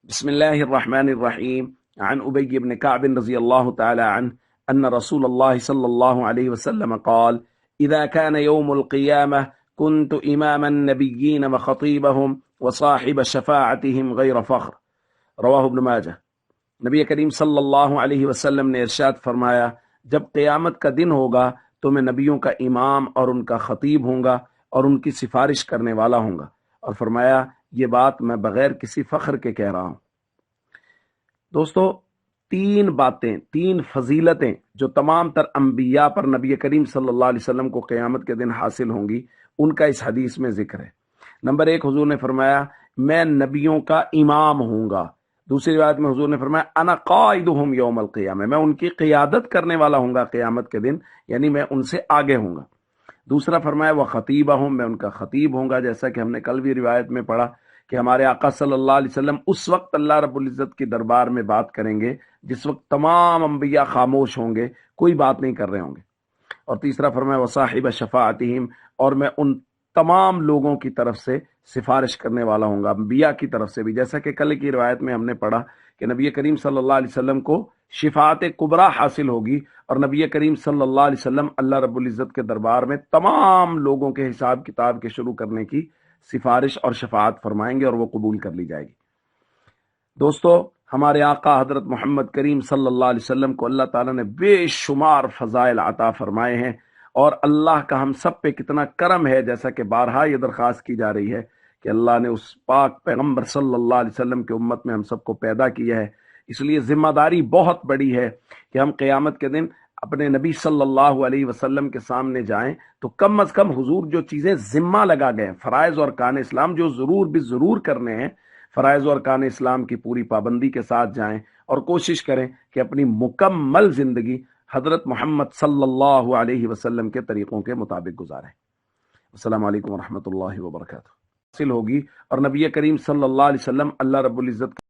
بسم الله الرحمن الرحيم. عن أبي بن كعب رضي الله تعالى عنه أن رسول الله صلى الله عليه وسلم قال: إذا كان يوم القيامة كنت إمام النبيين وخطيبهم وصاحب شفاعتهم غير فخر. رواہ ابن ماجہ۔ نبی کریم صلی اللہ علیہ وسلم نے ارشاد فرمایا، جب قیامت کا دن ہوگا تو میں نبیوں کا امام اور ان کا خطیب ہوں گا اور ان کی سفارش کرنے والا ہوں گا، اور فرمایا یہ بات میں بغیر کسی فخر کے کہہ رہا ہوں۔ دوستو، تین باتیں، تین فضیلتیں جو تمام تر انبیاء پر نبی کریم صلی اللہ علیہ وسلم کو قیامت کے دن حاصل ہوں گی، ان کا اس حدیث میں ذکر ہے۔ نمبر ایک، حضور نے فرمایا میں نبیوں کا امام ہوں گا۔ دوسری روایت میں حضور نے فرمایا انا قائدہم یوم القیامہ، میں ان کی قیادت کرنے والا ہوں گا قیامت کے دن، یعنی میں ان سے آگے ہوں گا۔ دوسرا فرمایا وہ خطیبہم، میں ان کا خطیب ہوں گا، جیسا کہ ہم نے کل بھی روایت میں پڑھا کہ ہمارے آقا صلی اللہ علیہ وسلم اس وقت اللہ رب العزت کی دربار میں بات کریں گے جس وقت تمام انبیاء خاموش ہوں گے، کوئی بات نہیں کر رہے ہوں گے۔ اور تیسرا فرمایا وصاحب شفاعتہم، اور میں ان تمام لوگوں کی طرف سے سفارش کرنے والا ہوں گا، انبیاء کی طرف سے بھی، جیسا کہ کل کی روایت میں ہم نے پڑھا کہ نبی کریم صلی اللہ علیہ وسلم کو شفاعت کبریٰ حاصل ہوگی، اور نبی کریم صلی اللہ علیہ وسلم اللہ رب العزت کے دربار میں تمام لوگوں کے حساب کتاب کے شروع کرنے کی سفارش اور شفاعت فرمائیں گے اور وہ قبول کر لی جائے گی۔ دوستو، ہمارے آقا حضرت محمد کریم صلی اللہ علیہ وسلم کو اللہ تعالیٰ نے بے شمار فضائل عطا فرمائے ہیں، اور اللہ کا ہم سب پہ کتنا کرم ہے، جیسا کہ بارہا یہ درخواست کی جا رہی ہے کہ اللہ نے اس پاک پیغمبر صلی اللہ علیہ وسلم کی امت میں ہم سب کو پیدا کیا ہے۔ اس لیے ذمہ داری بہت بڑی ہے کہ ہم قیامت کے دن اپنے نبی صلی اللہ علیہ وسلم کے سامنے جائیں تو کم از کم حضور جو چیزیں ذمہ لگا گئے، فرائض اور ارکان اسلام جو ضرور بھی ضرور کرنے ہیں، فرائض اور ارکان اسلام کی پوری پابندی کے ساتھ جائیں، اور کوشش کریں کہ اپنی مکمل زندگی حضرت محمد صلی اللہ علیہ وسلم کے طریقوں کے مطابق گزاریں۔ السلام علیکم ورحمۃ اللہ وبرکاتہ۔ حاصل ہوگی، اور نبی کریم صلی اللہ علیہ وسلم اللہ رب العزت